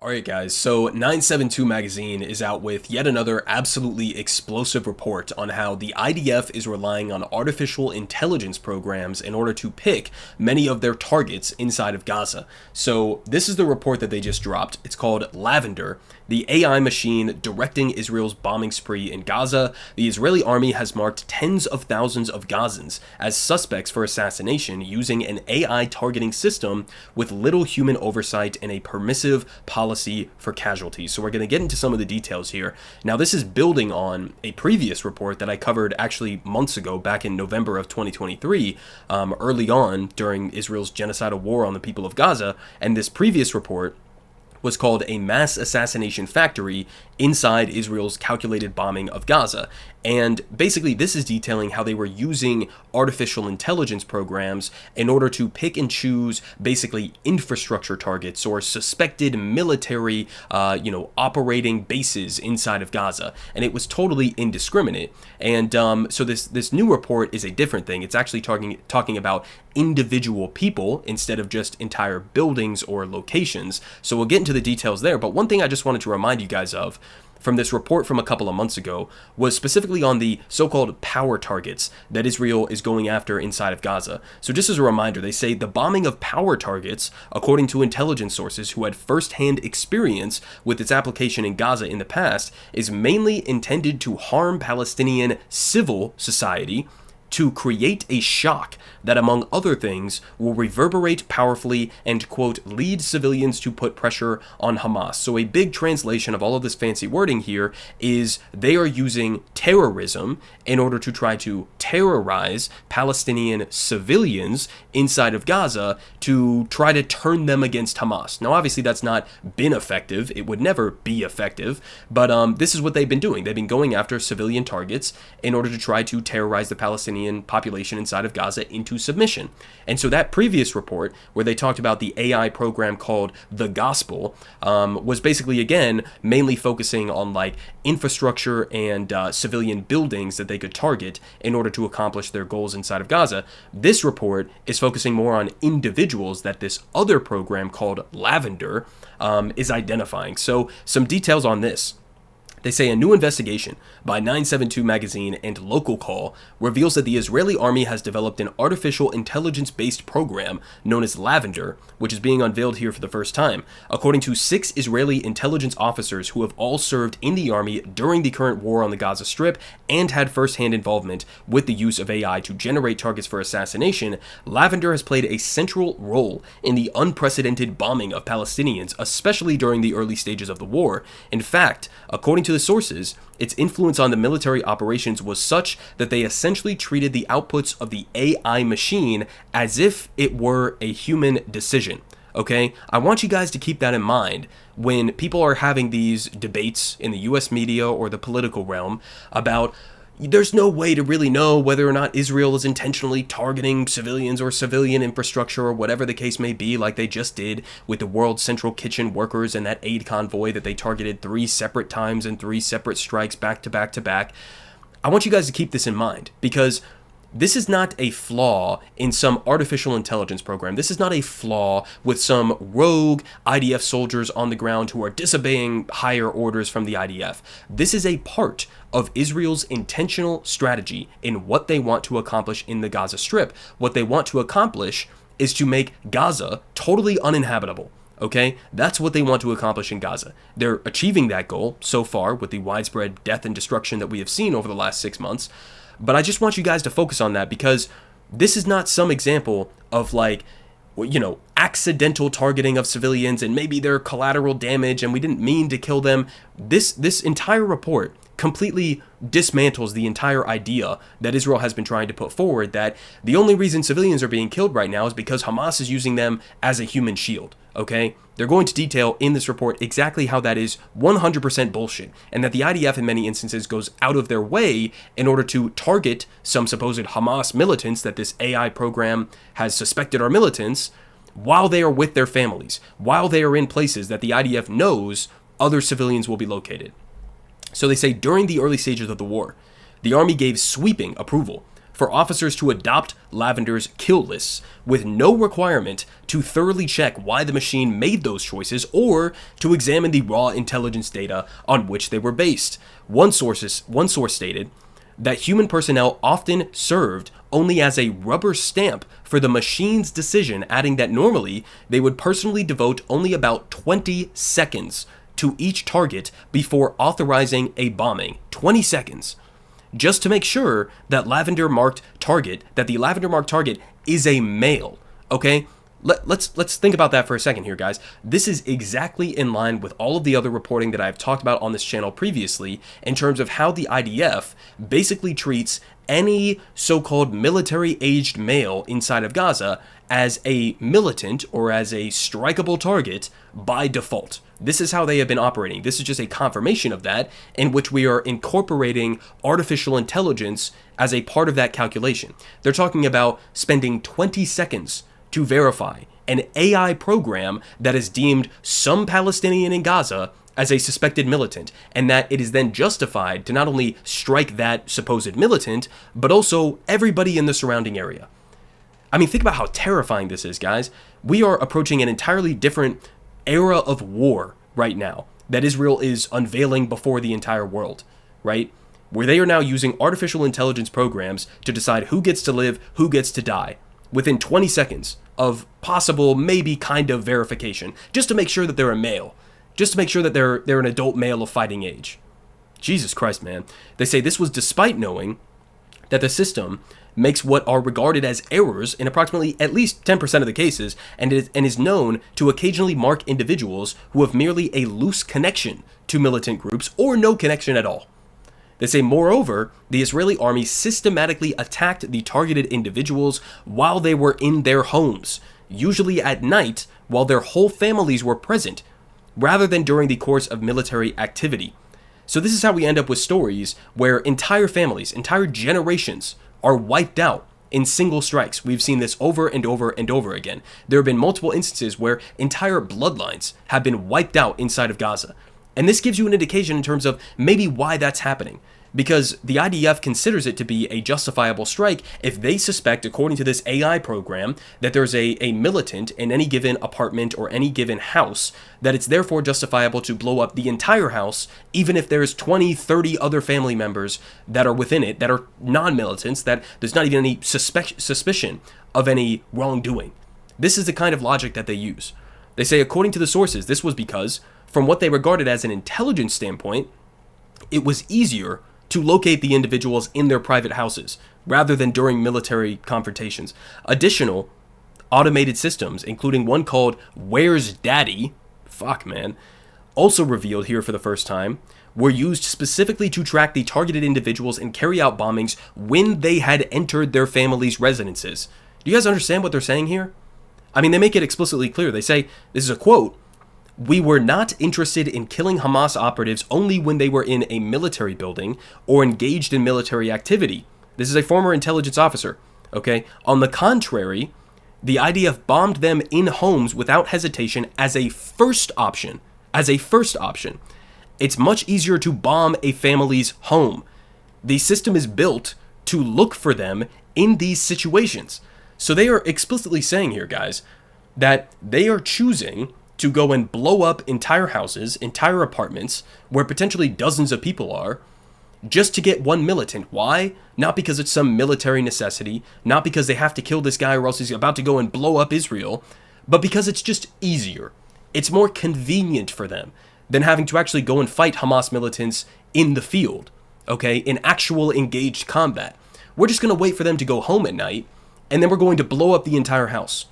Alright guys, so 972 magazine is out with yet another absolutely explosive report on how the IDF is relying on artificial intelligence programs in order to pick many of their targets inside of Gaza. So this is the report that they just dropped. It's called Lavender, the AI machine directing Israel's bombing spree in Gaza. The Israeli army has marked tens of thousands of Gazans as suspects for assassination using an AI targeting system with little human oversight and a permissive policy for casualties. So we're going to get into some of the details here. Now, this is building on a previous report that I covered actually months ago, back in November of 2023, early on during Israel's genocidal war on the people of Gaza. And this previous report was called A Mass Assassination Factory Inside Israel's Calculated Bombing of Gaza. And basically, this is detailing how they were using artificial intelligence programs in order to pick and choose basically infrastructure targets or suspected military, operating bases inside of Gaza. And it was totally indiscriminate. And so this new report is a different thing. It's actually talking about individual people instead of just entire buildings or locations. So we'll get into the details there. But one thing I just wanted to remind you guys of from this report from a couple of months ago was specifically on the so-called power targets that Israel is going after inside of Gaza. So just as a reminder, they say the bombing of power targets, according to intelligence sources who had first-hand experience with its application in Gaza in the past, is mainly intended to harm Palestinian civil society, to create a shock that, among other things, will reverberate powerfully and, quote, lead civilians to put pressure on Hamas. So a big translation of all of this fancy wording here is they are using terrorism in order to try to terrorize Palestinian civilians inside of Gaza to try to turn them against Hamas. Now, obviously, that's not been effective. It would never be effective. But this is what they've been doing. They've been going after civilian targets in order to try to terrorize the Palestinian population inside of Gaza into submission. And so that previous report, where they talked about the AI program called The Gospel, was basically, again, mainly focusing on like infrastructure and civilian buildings that they could target in order to accomplish their goals inside of Gaza. This report is focusing more on individuals that this other program called Lavender is identifying. So some details on this. They say a new investigation by 972 magazine and Local Call reveals that the Israeli army has developed an artificial intelligence-based program known as Lavender, which is being unveiled here for the first time. According to 6 Israeli intelligence officers who have all served in the army during the current war on the Gaza Strip and had first-hand involvement with the use of AI to generate targets for assassination, Lavender has played a central role in the unprecedented bombing of Palestinians, especially during the early stages of the war. In fact, according to the sources, its influence on the military operations was such that they essentially treated the outputs of the AI machine as if it were a human decision. Okay? I want you guys to keep that in mind when people are having these debates in the US media or the political realm about there's no way to really know whether or not Israel is intentionally targeting civilians or civilian infrastructure or whatever the case may be, like they just did with the World Central Kitchen workers and that aid convoy that they targeted 3 separate times and 3 separate strikes back to back to back. I want you guys to keep this in mind because this is not a flaw in some artificial intelligence program. This is not a flaw with some rogue IDF soldiers on the ground who are disobeying higher orders from the IDF. This is a part of Israel's intentional strategy in what they want to accomplish in the Gaza Strip. What they want to accomplish is to make Gaza totally uninhabitable. Okay, that's what they want to accomplish in Gaza. They're achieving that goal so far with the widespread death and destruction that we have seen over the last 6 months. But I just want you guys to focus on that because this is not some example of like, accidental targeting of civilians and maybe their collateral damage and we didn't mean to kill them. This entire report completely dismantles the entire idea that Israel has been trying to put forward, that the only reason civilians are being killed right now is because Hamas is using them as a human shield, okay? They're going to detail in this report exactly how that is 100% bullshit, and that the IDF in many instances goes out of their way in order to target some supposed Hamas militants that this AI program has suspected are militants while they are with their families, while they are in places that the IDF knows other civilians will be located. So they say during the early stages of the war, the army gave sweeping approval for officers to adopt Lavender's kill lists with no requirement to thoroughly check why the machine made those choices or to examine the raw intelligence data on which they were based. One source stated that human personnel often served only as a rubber stamp for the machine's decision, adding that normally they would personally devote only about 20 seconds to each target before authorizing a bombing. 20 seconds. Just to make sure that the Lavender marked target is a male. Okay? Let's think about that for a second here, guys. This is exactly in line with all of the other reporting that I've talked about on this channel previously in terms of how the IDF basically treats any so-called military-aged male inside of Gaza as a militant or as a strikeable target by default. This is how they have been operating. This is just a confirmation of that, in which we are incorporating artificial intelligence as a part of that calculation. They're talking about spending 20 seconds to verify an AI program that is deemed some Palestinian in Gaza as a suspected militant, and that it is then justified to not only strike that supposed militant, but also everybody in the surrounding area. I mean, think about how terrifying this is, guys. We are approaching an entirely different era of war right now that Israel is unveiling before the entire world, right? Where they are now using artificial intelligence programs to decide who gets to live, who gets to die, within 20 seconds of possible, maybe kind of verification, just to make sure that they're a male, just to make sure that they're an adult male of fighting age. Jesus Christ, man. They say this was despite knowing that the system makes what are regarded as errors in approximately at least 10% of the cases, and is known to occasionally mark individuals who have merely a loose connection to militant groups or no connection at all. They say, moreover, the Israeli army systematically attacked the targeted individuals while they were in their homes, usually at night while their whole families were present, rather than during the course of military activity. So this is how we end up with stories where entire families, entire generations are wiped out in single strikes. We've seen this over and over and over again. There have been multiple instances where entire bloodlines have been wiped out inside of Gaza. And this gives you an indication in terms of maybe why that's happening. Because the IDF considers it to be a justifiable strike if they suspect, according to this AI program, that there's a militant in any given apartment or any given house, that it's therefore justifiable to blow up the entire house, even if there's 20, 30 other family members that are within it, that are non-militants, that there's not even any suspicion of any wrongdoing. This is the kind of logic that they use. They say, according to the sources, this was because, from what they regarded as an intelligence standpoint, it was easier to locate the individuals in their private houses rather than during military confrontations. Additional automated systems, including one called Where's Daddy, also revealed here for the first time, were used specifically to track the targeted individuals and carry out bombings when they had entered their families' residences. Do you guys understand what they're saying here? I mean, they make it explicitly clear. They say, this is a quote, "We were not interested in killing Hamas operatives only when they were in a military building or engaged in military activity." This is a former intelligence officer, okay? On the contrary, the IDF bombed them in homes without hesitation as a first option. It's much easier to bomb a family's home. The system is built to look for them in these situations. So they are explicitly saying here, guys, that they are choosing to go and blow up entire houses, entire apartments, where potentially dozens of people are, just to get one militant. Why? Not because it's some military necessity, not because they have to kill this guy or else he's about to go and blow up Israel, but because it's just easier. It's more convenient for them than having to actually go and fight Hamas militants in the field, okay, in actual engaged combat. We're just going to wait for them to go home at night, and then we're going to blow up the entire house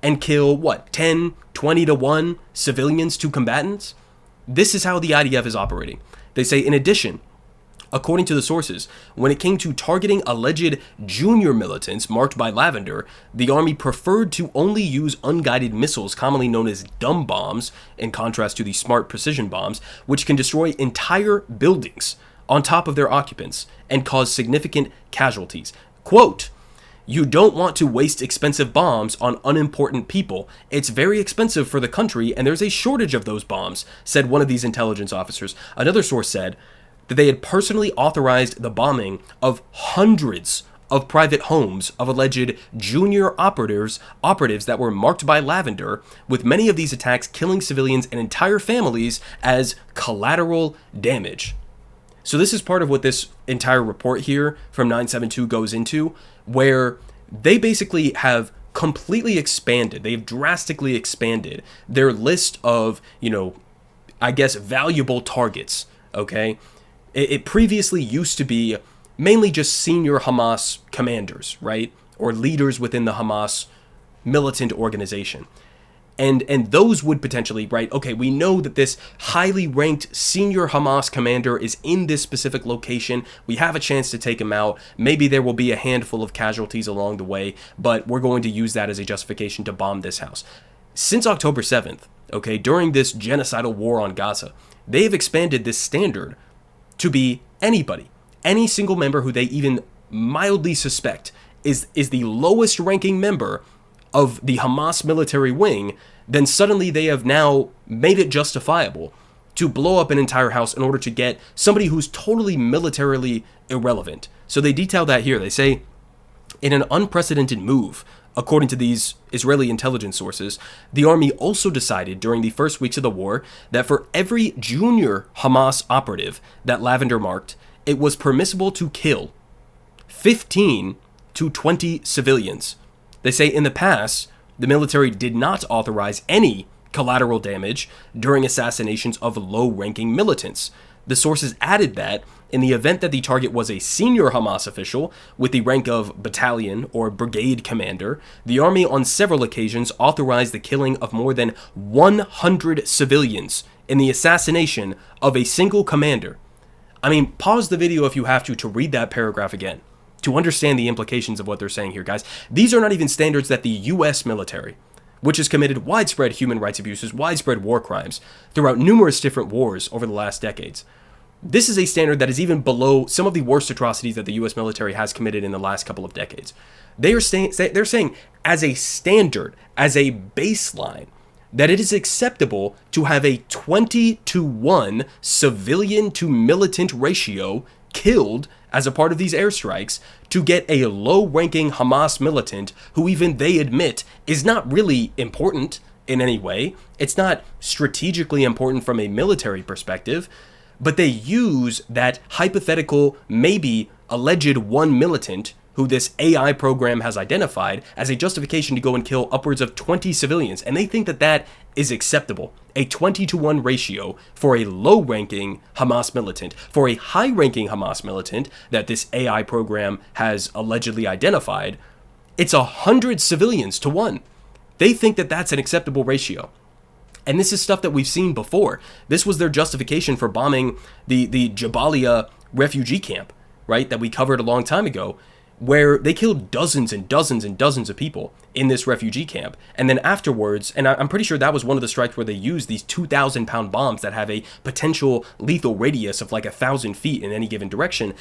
and kill, 10, 20 to 1 civilians to combatants? This is how the IDF is operating. They say, in addition, according to the sources, when it came to targeting alleged junior militants marked by Lavender, the army preferred to only use unguided missiles, commonly known as dumb bombs, in contrast to the smart precision bombs, which can destroy entire buildings on top of their occupants and cause significant casualties. Quote, "You don't want to waste expensive bombs on unimportant people. It's very expensive for the country, and there's a shortage of those bombs," said one of these intelligence officers. Another source said that they had personally authorized the bombing of hundreds of private homes of alleged junior operatives that were marked by Lavender, with many of these attacks killing civilians and entire families as collateral damage. So this is part of what this entire report here from 972 goes into, where they basically have completely expanded, they've drastically expanded their list of, I guess, valuable targets, okay? It previously used to be mainly just senior Hamas commanders, right? Or leaders within the Hamas militant organization. And those would potentially, right, okay, we know that this highly ranked senior Hamas commander is in this specific location. We have a chance to take him out. Maybe there will be a handful of casualties along the way, but we're going to use that as a justification to bomb this house. Since October 7th, okay, during this genocidal war on Gaza, they've expanded this standard to be anybody, any single member who they even mildly suspect is the lowest ranking member of the Hamas military wing, then suddenly they have now made it justifiable to blow up an entire house in order to get somebody who's totally militarily irrelevant. So they detail that here. They say, in an unprecedented move, according to these Israeli intelligence sources, the army also decided during the first weeks of the war that for every junior Hamas operative that Lavender marked, it was permissible to kill 15 to 20 civilians. They say in the past, the military did not authorize any collateral damage during assassinations of low-ranking militants. The sources added that in the event that the target was a senior Hamas official with the rank of battalion or brigade commander, the army on several occasions authorized the killing of more than 100 civilians in the assassination of a single commander. I mean, pause the video if you have to read that paragraph again, to understand the implications of what they're saying here, guys. These are not even standards that the U.S. military, which has committed widespread human rights abuses, widespread war crimes throughout numerous different wars over the last decades. This is a standard that is even below some of the worst atrocities that the U.S. military has committed in the last couple of decades. They're saying as a standard, as a baseline, that it is acceptable to have a 20-to-1 civilian to militant ratio killed as a part of these airstrikes to get a low-ranking Hamas militant who even they admit is not really important in any way. It's not strategically important from a military perspective, but they use that hypothetical, maybe alleged one militant who this AI program has identified as a justification to go and kill upwards of 20 civilians. And they think that that is acceptable. A 20-to-1 ratio for a low-ranking Hamas militant. For a high-ranking Hamas militant that this AI program has allegedly identified, it's 100 civilians to 1. They think that that's an acceptable ratio. And this is stuff that we've seen before. This was their justification for bombing the Jabalia refugee camp, right, that we covered a long time ago, where they killed dozens and dozens and dozens of people in this refugee camp. And then afterwards, and I'm pretty sure that was one of the strikes where they used these 2,000-pound bombs that have a potential lethal radius of like 1,000 feet in any given direction.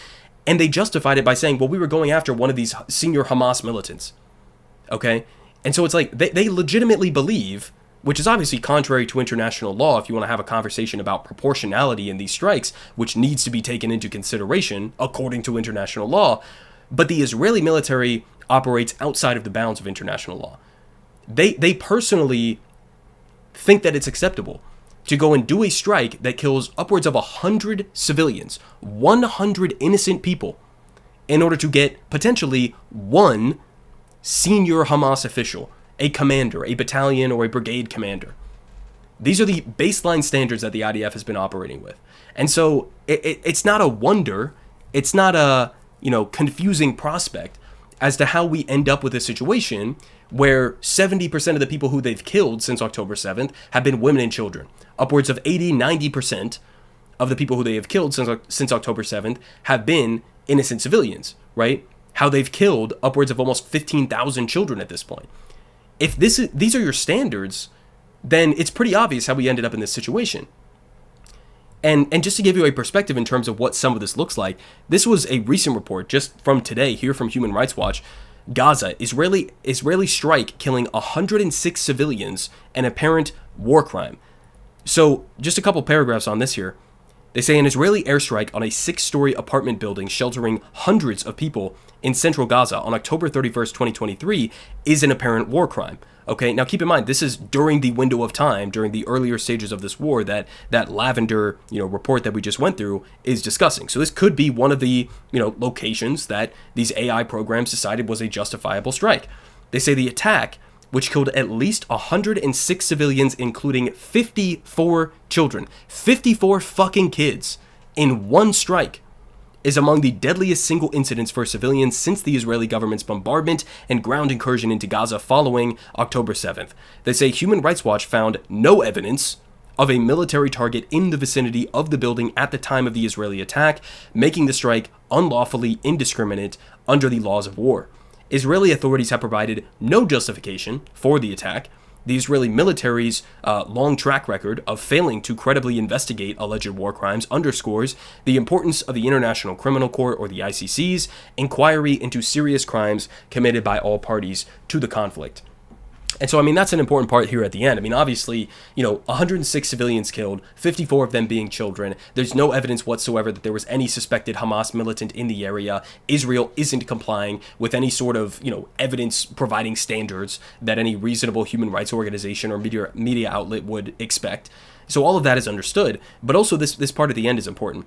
And they justified it by saying, well, we were going after one of these senior Hamas militants. Okay? And so it's like they legitimately believe, which is obviously contrary to international law if you want to have a conversation about proportionality in these strikes, which needs to be taken into consideration according to international law. But the Israeli military operates outside of the bounds of international law. They personally think that it's acceptable to go and do a strike that kills upwards of 100 civilians, 100 innocent people, in order to get potentially one senior Hamas official, a commander, a battalion, or a brigade commander. These are the baseline standards that the IDF has been operating with. And so it's not a wonder, it's not a confusing prospect as to how we end up with a situation where 70% of the people who they've killed since October 7th have been women and children. Upwards of 80-90% of the people who they have killed since October 7th have been innocent civilians, right? How they've killed upwards of almost 15,000 children at this point. If these are your standards, then it's pretty obvious how we ended up in this situation. And just to give you a perspective in terms of what some of this looks like, this was a recent report just from today here from Human Rights Watch. Gaza, Israeli strike killing 106 civilians, an apparent war crime. So just a couple paragraphs on this here. They say an Israeli airstrike on a 6-story apartment building sheltering hundreds of people in central Gaza on October 31st, 2023 is an apparent war crime. Okay, now keep in mind, this is during the window of time, during the earlier stages of this war that Lavender, report that we just went through is discussing. So this could be one of the, locations that these AI programs decided was a justifiable strike. They say the attack, which killed at least 106 civilians, including 54 children, 54 fucking kids in one strike, is among the deadliest single incidents for civilians since the Israeli government's bombardment and ground incursion into Gaza following October 7th. They say Human Rights Watch found no evidence of a military target in the vicinity of the building at the time of the Israeli attack, making the strike unlawfully indiscriminate under the laws of war. Israeli authorities have provided no justification for the attack. The Israeli military's long track record of failing to credibly investigate alleged war crimes underscores the importance of the International Criminal Court, or the ICC's, inquiry into serious crimes committed by all parties to the conflict. And so, that's an important part here at the end. Obviously, 106 civilians killed, 54 of them being children. There's no evidence whatsoever that there was any suspected Hamas militant in the area. Israel isn't complying with any sort of, evidence providing standards that any reasonable human rights organization or media outlet would expect. So all of that is understood. But also this part at the end is important,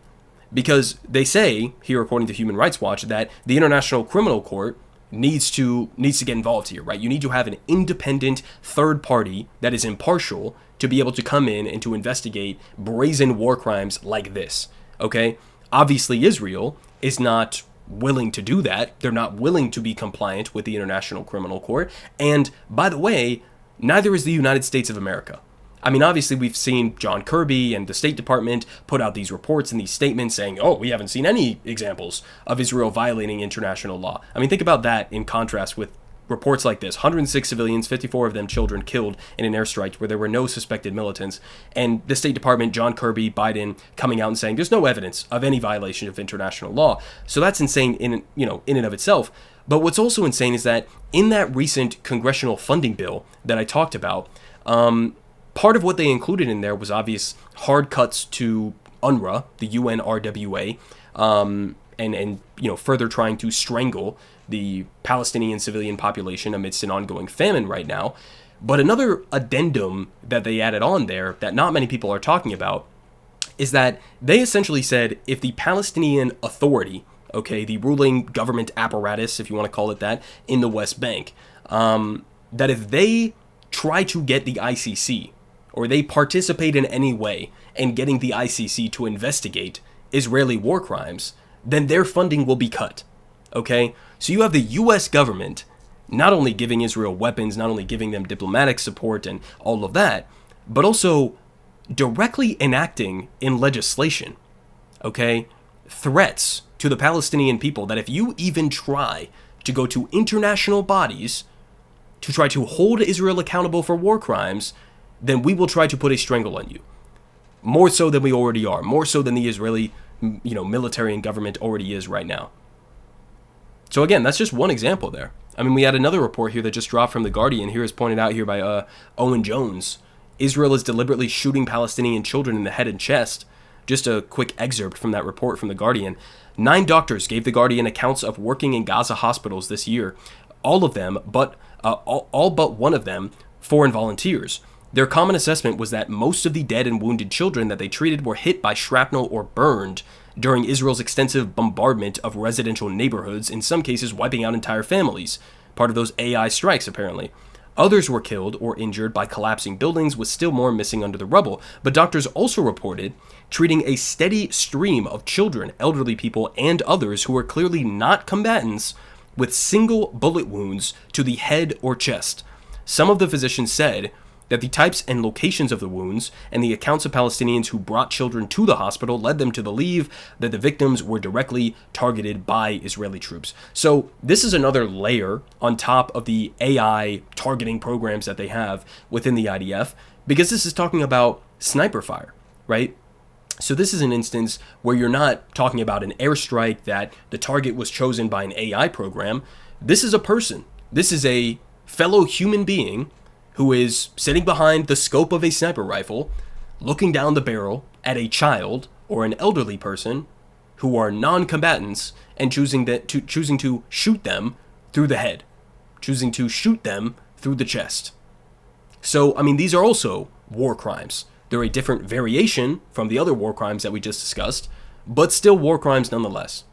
because they say here, according to Human Rights Watch, that the International Criminal Court needs to get involved here, right? You need to have an independent third party that is impartial to be able to come in and to investigate brazen war crimes like this, okay? Obviously, Israel is not willing to do that. They're not willing to be compliant with the International Criminal Court. And by the way, neither is the United States of America. Obviously, we've seen John Kirby and the State Department put out these reports and these statements saying, we haven't seen any examples of Israel violating international law. Think about that in contrast with reports like this. 106 civilians, 54 of them children, killed in an airstrike where there were no suspected militants. And the State Department, John Kirby, Biden, coming out and saying there's no evidence of any violation of international law. So that's insane in and of itself. But what's also insane is that in that recent congressional funding bill that I talked about, part of what they included in there was obvious hard cuts to UNRWA, the UNRWA, and further trying to strangle the Palestinian civilian population amidst an ongoing famine right now. But another addendum that they added on there that not many people are talking about is that they essentially said if the Palestinian Authority, okay, the ruling government apparatus, if you want to call it that, in the West Bank, that if they try to get the ICC, or they participate in any way in getting the ICC to investigate Israeli war crimes, then their funding will be cut, okay? So you have the U.S. government not only giving Israel weapons, not only giving them diplomatic support and all of that, but also directly enacting in legislation, okay, threats to the Palestinian people that if you even try to go to international bodies to try to hold Israel accountable for war crimes, then we will try to put a strangle on you. More so than we already are. More so than the Israeli, military and government already is right now. So again, that's just one example there. We had another report here that just dropped from The Guardian. Here is pointed out here by Owen Jones. Israel is deliberately shooting Palestinian children in the head and chest. Just a quick excerpt from that report from The Guardian. 9 doctors gave The Guardian accounts of working in Gaza hospitals this year. All of them, all but one of them, foreign volunteers. Their common assessment was that most of the dead and wounded children that they treated were hit by shrapnel or burned during Israel's extensive bombardment of residential neighborhoods, in some cases wiping out entire families. Part of those AI strikes, apparently. Others were killed or injured by collapsing buildings, with still more missing under the rubble. But doctors also reported treating a steady stream of children, elderly people, and others who were clearly not combatants with single bullet wounds to the head or chest. Some of the physicians said that the types and locations of the wounds and the accounts of Palestinians who brought children to the hospital led them to believe that the victims were directly targeted by Israeli troops. So this is another layer on top of the AI targeting programs that they have within the IDF, because this is talking about sniper fire, right? So this is an instance where you're not talking about an airstrike that the target was chosen by an AI program. This is a person. This is a fellow human being who is sitting behind the scope of a sniper rifle, looking down the barrel at a child or an elderly person who are non-combatants and choosing to shoot them through the head, choosing to shoot them through the chest. So, I mean, these are also war crimes. They're a different variation from the other war crimes that we just discussed, but still war crimes nonetheless.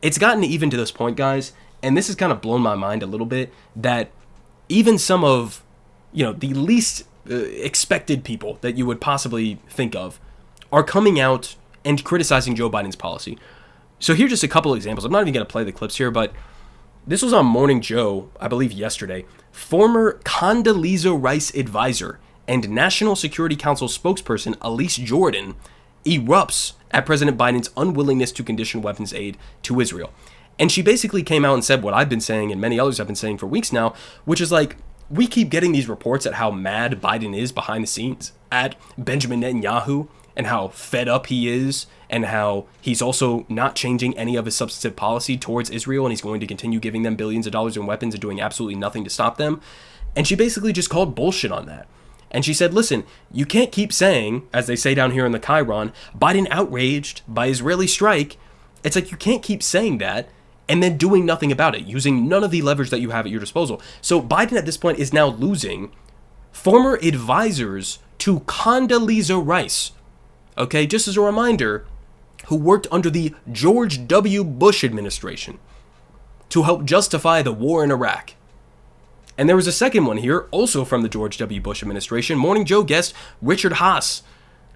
It's gotten even to this point, guys, and this has kind of blown my mind a little bit, that even some of, the least expected people that you would possibly think of are coming out and criticizing Joe Biden's policy. So here's just a couple examples. I'm not even going to play the clips here, but this was on Morning Joe, I believe yesterday. Former Condoleezza Rice advisor and National Security Council spokesperson Elise Jordan erupts at President Biden's unwillingness to condition weapons aid to Israel. And she basically came out and said what I've been saying and many others have been saying for weeks now, which is like, we keep getting these reports at how mad Biden is behind the scenes at Benjamin Netanyahu and how fed up he is and how he's also not changing any of his substantive policy towards Israel and he's going to continue giving them billions of dollars in weapons and doing absolutely nothing to stop them. And she basically just called bullshit on that. And she said, listen, you can't keep saying, as they say down here in the Chiron, Biden outraged by Israeli strike. It's like you can't keep saying that and then doing nothing about it, using none of the leverage that you have at your disposal. So Biden at this point is now losing former advisors to Condoleezza Rice, okay, just as a reminder, who worked under the George W. Bush administration to help justify the war in Iraq. And there was a second one here, also from the George W. Bush administration. Morning Joe guest Richard Haas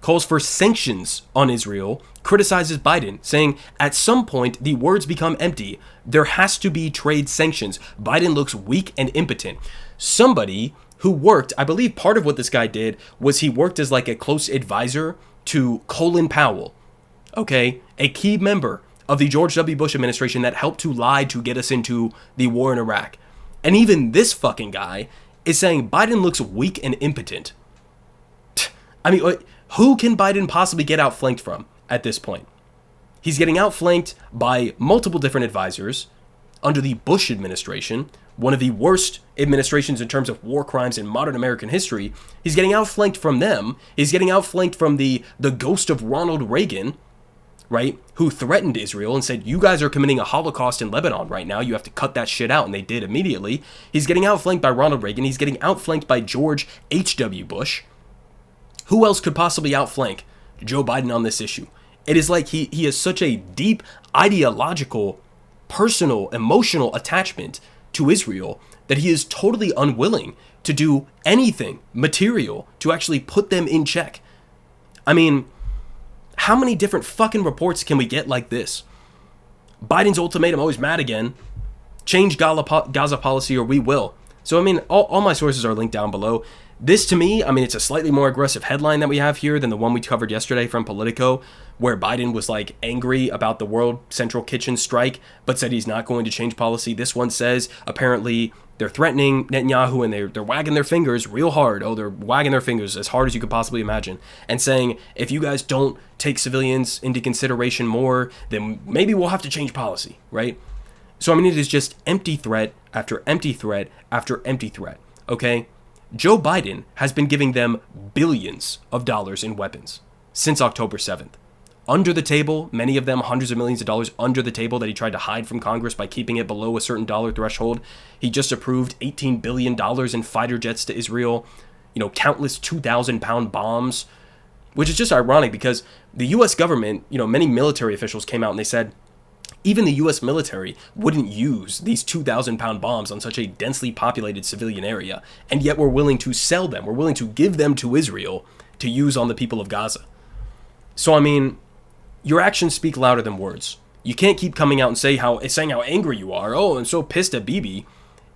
calls for sanctions on Israel, criticizes Biden, saying, at some point, the words become empty. There has to be trade sanctions. Biden looks weak and impotent. Somebody who worked, I believe part of what this guy did was he worked as like a close advisor to Colin Powell, okay, a key member of the George W. Bush administration that helped to lie to get us into the war in Iraq. And even this fucking guy is saying Biden looks weak and impotent. I mean, who can Biden possibly get outflanked from at this point? He's getting outflanked by multiple different advisors under the Bush administration, one of the worst administrations in terms of war crimes in modern American history. He's getting outflanked from them. He's getting outflanked from the ghost of Ronald Reagan, right, who threatened Israel and said, you guys are committing a Holocaust in Lebanon right now. You have to cut that shit out. And they did immediately. He's getting outflanked by Ronald Reagan. He's getting outflanked by George H.W. Bush. Who else could possibly outflank Joe Biden on this issue? It is like he has such a deep ideological, personal, emotional attachment to Israel that he is totally unwilling to do anything material to actually put them in check. I mean, how many different fucking reports can we get like this? Biden's ultimatum, oh, he's mad again. Change Gaza policy or we will. So, I mean, all my sources are linked down below. This, to me, I mean, it's a slightly more aggressive headline that we have here than the one we covered yesterday from Politico, where Biden was, like, angry about the World Central Kitchen strike, but said he's not going to change policy. This one says, apparently, they're threatening Netanyahu, and they're wagging their fingers real hard. Oh, they're wagging their fingers as hard as you could possibly imagine, and saying, if you guys don't take civilians into consideration more, then maybe we'll have to change policy, right? So, I mean, it is just empty threat after empty threat after empty threat, okay? Joe Biden has been giving them billions of dollars in weapons since October 7th. Under the table, many of them hundreds of millions of dollars under the table that he tried to hide from Congress by keeping it below a certain dollar threshold. He just approved $18 billion in fighter jets to Israel, countless 2,000-pound bombs, which is just ironic because the U.S. government, many military officials came out and they said, even the U.S. military wouldn't use these 2,000-pound bombs on such a densely populated civilian area, and yet we're willing to sell them. We're willing to give them to Israel to use on the people of Gaza. So, I mean, your actions speak louder than words. You can't keep coming out and saying how angry you are. Oh, I'm so pissed at Bibi,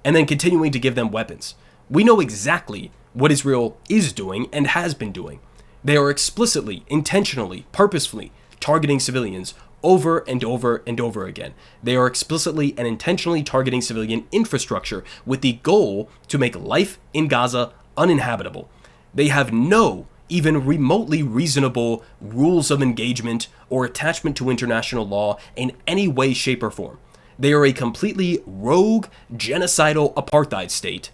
and then continuing to give them weapons. We know exactly what Israel is doing and has been doing. They are explicitly, intentionally, purposefully targeting civilians over and over and over again. They are explicitly and intentionally targeting civilian infrastructure with the goal to make life in Gaza uninhabitable. They have no even remotely reasonable rules of engagement or attachment to international law in any way, shape, or form. They are a completely rogue, genocidal apartheid state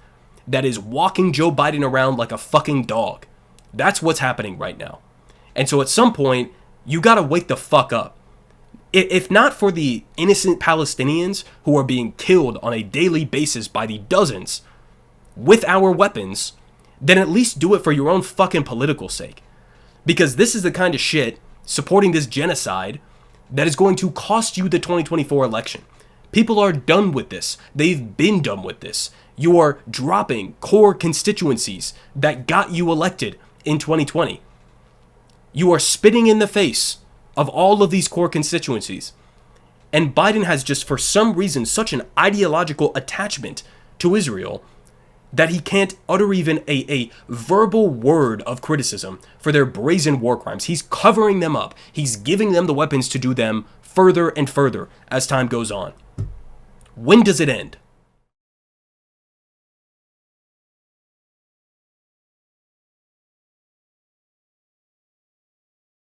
that is walking Joe Biden around like a fucking dog. That's what's happening right now. And so at some point, You gotta wake the fuck up. If not for the innocent Palestinians who are being killed on a daily basis by the dozens with our weapons, then at least do it for your own fucking political sake. Because this is the kind of shit, supporting this genocide, that is going to cost you the 2024 election. People are done with this. They've been done with this. You are dropping core constituencies that got you elected in 2020. You are spitting in the face of all of these core constituencies. And Biden has just, for some reason, such an ideological attachment to Israel that he can't utter even a verbal word of criticism for their brazen war crimes. He's covering them up. He's giving them the weapons to do them further and further as time goes on. When does it end?